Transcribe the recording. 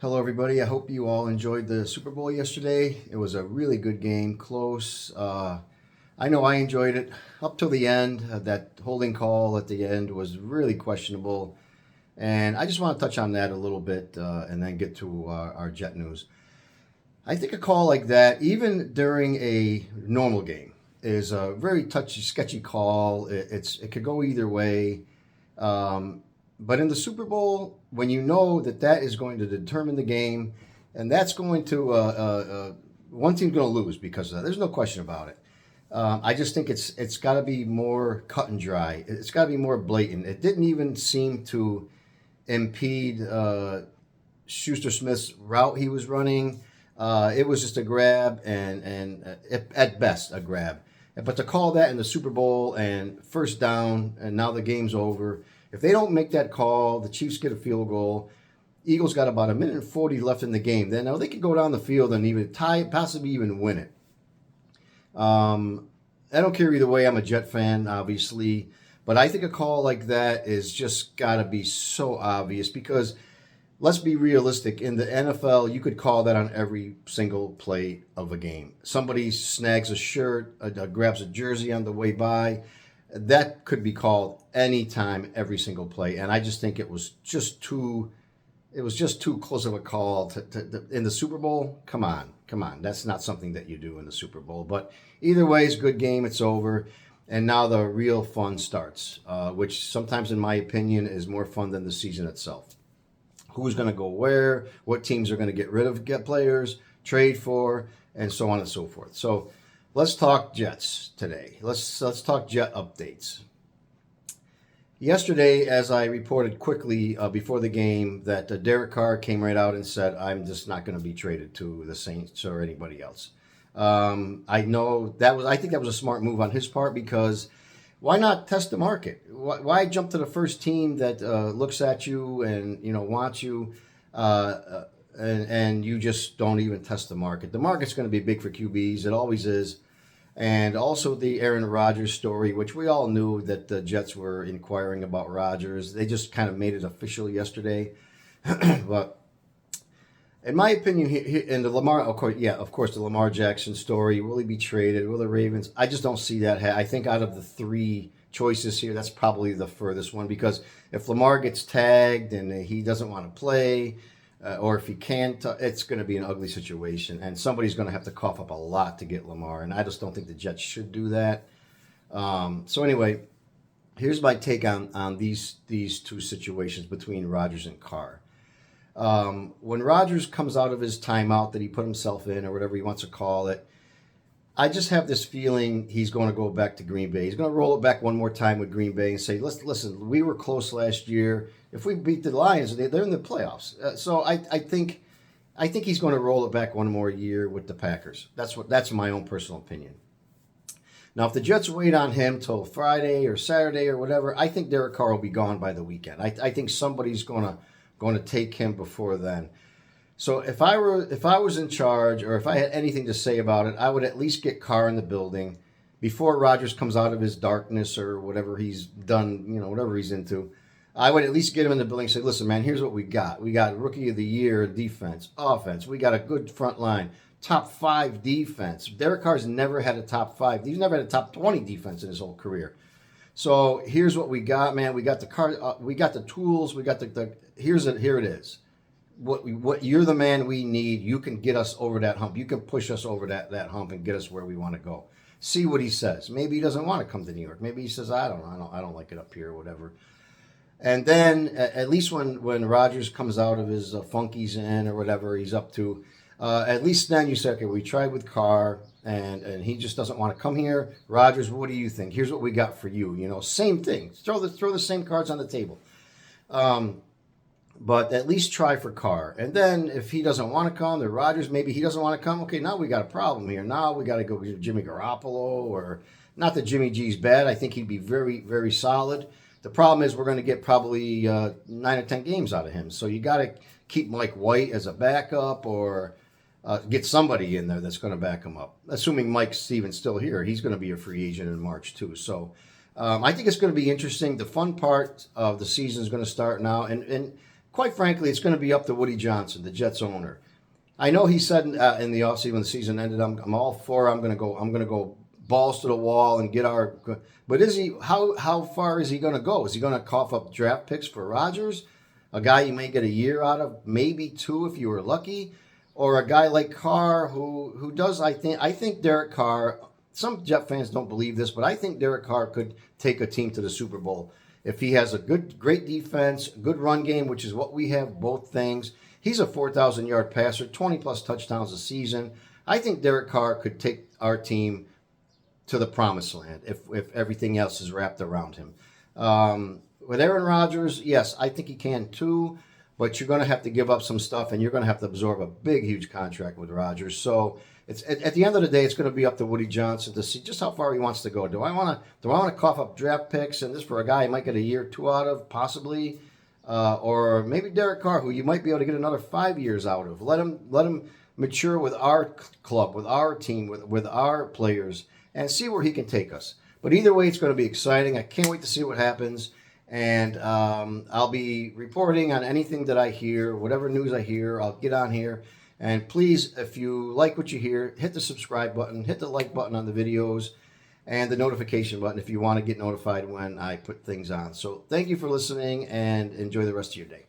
Hello, everybody. I hope you all enjoyed the Super Bowl yesterday. It was a really good game, close. I know I enjoyed it up till the end. That holding call at the end was really questionable. And I just want to touch on that a little bit and then get to our Jet news. I think a call like that, even during a normal game, is a very touchy, sketchy call. It could go either way. Um, but in the Super Bowl, when you know that that is going to determine the game, and that's going to one team's going to lose because of that. There's no question about it. I just think it's got to be more cut and dry. It's got to be more blatant. It didn't even seem to impede Schuster Smith's route he was running. It was just a grab and at best a grab. But to call that in the Super Bowl and first down and now the game's over, if they don't make that call, the Chiefs get a field goal. Eagles got about a minute and 40 left in the game. Then now they could go down the field and even tie it, possibly even win it. I don't care either way. I'm a Jet fan, obviously, but I think a call like that is just got to be so obvious because let's be realistic. In the NFL, you could call that on every single play of a game. Somebody snags a shirt, grabs a jersey on the way by. That could be called anytime, every single play. And I just think it was just too. It was just too close of a call in the Super Bowl. Come on, come on. That's not something that you do in the Super Bowl. But either way, it's a good game. It's over. And now the real fun starts, which sometimes, in my opinion, is more fun than the season itself. Who's going to go where, what teams are going to get rid of, get players, trade for, and so on and so forth. So let's talk Jets today. Let's talk Jet updates. Yesterday, as I reported quickly before the game, that Derek Carr came right out and said, "I'm just not going to be traded to the Saints or anybody else." I know that was. I think that was a smart move on his part because why not test the market? Why jump to the first team that looks at you and wants you, and you just don't even test the market? The market's going to be big for QBs. It always is. And also the Aaron Rodgers story, which we all knew that the Jets were inquiring about Rodgers. They just kind of made it official yesterday. But in my opinion, and the Lamar, of course, the Lamar Jackson story, will he be traded? Will the Ravens? I just don't see that. I think out of the three choices here, that's probably the furthest one because if Lamar gets tagged and he doesn't want to play, or if he can't, it's going to be an ugly situation, and somebody's going to have to cough up a lot to get Lamar, and I just don't think the Jets should do that. So anyway, here's my take on these two situations between Rodgers and Carr. When Rodgers comes out of his timeout that he put himself in, or whatever he wants to call it, I just have this feeling he's going to go back to Green Bay. He's going to roll it back one more time with Green Bay and say, listen, we were close last year. If we beat the Lions, they're in the playoffs. So I think he's going to roll it back one more year with the Packers. That's my own personal opinion. Now, if the Jets wait on him till Friday or Saturday or whatever, I think Derek Carr will be gone by the weekend. I think somebody's going to take him before then. So if I was in charge or if I had anything to say about it, I would at least get Carr in the building before Rodgers comes out of his darkness or whatever he's done, whatever he's into. I would at least get him in the building and say, listen, man, here's what we got. We got Rookie of the Year defense, offense. We got a good front line, top 5 defense. Derek Carr's never had a top 5. He's never had a top 20 defense in his whole career. So here's what we got, man. We got the car, we got the tools. We got here it is. What you're the man we need. You can get us over that hump. You can push us over that hump and get us where we want to go. See what he says. Maybe he doesn't want to come to New York. Maybe he says, I don't like it up here or whatever. And then at least when Rodgers comes out of his funkies in or whatever he's up to, at least then you say, okay, we tried with Carr and he just doesn't want to come here. Rodgers, what do you think? Here's what we got for you. Same thing. Throw the same cards on the table. But at least try for Carr. And then if he doesn't want to come, then Rodgers, maybe he doesn't want to come. Okay, now we got a problem here. Now we got to go with Jimmy Garoppolo, or not that Jimmy G's bad. I think he'd be very, very solid. The problem is we're going to get probably 9 or 10 games out of him. So you got to keep Mike White as a backup or get somebody in there that's going to back him up. Assuming Mike Stevens still here, he's going to be a free agent in March too. So I think it's going to be interesting. The fun part of the season is going to start now. And quite frankly, it's going to be up to Woody Johnson, the Jets owner. I know he said in the offseason when the season ended, I'm all for. I'm going to go. I'm going to go balls to the wall and get our. But is he? How far is he going to go? Is he going to cough up draft picks for Rodgers, a guy you may get a year out of, maybe two if you were lucky, or a guy like Carr who does? I think Derek Carr. Some Jet fans don't believe this, but I think Derek Carr could take a team to the Super Bowl if he has a great defense, good run game, which is what we have. Both things. He's a 4,000-yard passer, 20-plus touchdowns a season. I think Derek Carr could take our team to the promised land if everything else is wrapped around him. With Aaron Rodgers, yes, I think he can too, but you're going to have to give up some stuff, and you're going to have to absorb a big, huge contract with Rodgers. So it's at the end of the day, it's going to be up to Woody Johnson to see just how far he wants to go. Do I want to cough up draft picks, and this for a guy he might get a year or two out of, possibly? Or maybe Derek Carr, who you might be able to get another 5 years out of. Let him mature with our club, with our team, with our players, and see where he can take us. But either way, it's going to be exciting. I can't wait to see what happens. And I'll be reporting on anything that I hear, whatever news I hear. I'll get on here. And please, if you like what you hear, hit the subscribe button, hit the like button on the videos, and the notification button if you want to get notified when I put things on. So thank you for listening, and enjoy the rest of your day.